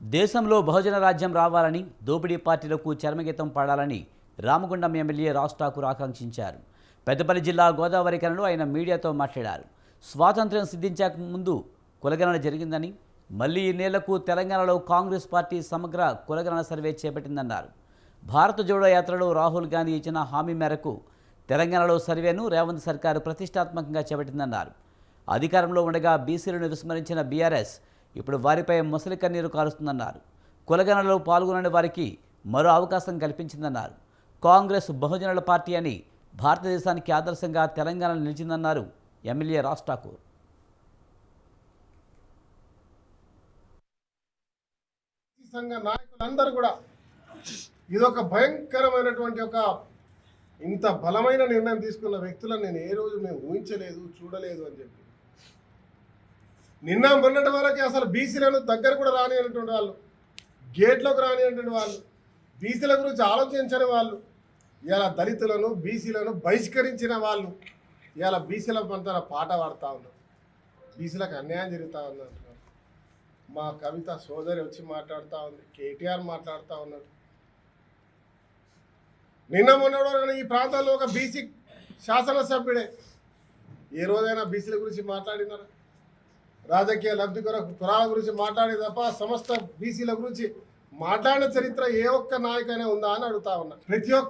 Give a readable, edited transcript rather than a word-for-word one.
దేశంలో బహుజన రాజ్యం రావాలని, దోపిడీ పార్టీలకు చరమగీతం పాడాలని రామగుండం ఎమ్మెల్యే రాజ్ ఠాకూర్ ఆకాంక్షించారు. పెద్దపల్లి జిల్లా గోదావరి కరణలో ఆయన మీడియాతో మాట్లాడారు. స్వాతంత్ర్యం సిద్ధించక ముందు కులగణన జరిగిందని, మళ్లీ ఈ నెలకు తెలంగాణలో కాంగ్రెస్ పార్టీ సమగ్ర కులగణన సర్వే చేపట్టిందన్నారు. భారత జోడో యాత్రలో రాహుల్ గాంధీ ఇచ్చిన హామీ మేరకు తెలంగాణలో సర్వేను రేవంత్ సర్కారు ప్రతిష్టాత్మకంగా చేపట్టిందన్నారు. అధికారంలో ఉండగా బీసీలను విస్మరించిన బీఆర్ఎస్ ఇప్పుడు వారిపై ముసలి కన్నీరు కారుస్తుందన్నారు. కులగణనలో పాల్గొనని వారికి మరో అవకాశం కల్పించిందన్నారు. కాంగ్రెస్ బహుజనుల పార్టీ అని భారతదేశానికి ఆదర్శంగా తెలంగాణ నిలిచిందన్నారు ఎమ్మెల్యే రాజ్ ఠాకూర్. సంఘ నాయకులందరూ కూడా ఇదొక భయంకరమైనటువంటి ఒక ఇంత బలమైన నిర్ణయం తీసుకున్న వ్యక్తులను నేను ఏ రోజు మేము ఊహించలేదు, చూడలేదు అని చెప్పి. నిన్న మొన్నటి వరకు అసలు బీసీలను దగ్గర కూడా రానిటువంటి వాళ్ళు, గేట్లోకి రానిటువంటి వాళ్ళు, బీసీల గురించి ఆలోచించని వాళ్ళు, ఇలా దళితులను బీసీలను బహిష్కరించిన వాళ్ళు ఇలా బీసీల పంతన పాట పాడుతూ ఉన్నారు. బీసీలకు అన్యాయం జరుగుతూ ఉన్నారు. మా కవిత సోదరి వచ్చి మాట్లాడుతూ ఉంది, కేటీఆర్ మాట్లాడుతూ ఉన్నాడు. నిన్న మొన్న ఈ ప్రాంతంలో ఒక బీసీ శాసనసభ్యుడే ఏ రోజైనా బీసీల గురించి మాట్లాడినారా? రాజకీయ లబ్ధి కొరకు కులాల గురించి మాట్లాడే తప్ప సమస్త బీసీల గురించి మాట్లాడిన చరిత్ర ఏ ఒక్క నాయకైనా ఉందా అని అడుగుతా ఉన్నా. ప్రతి ఒక్క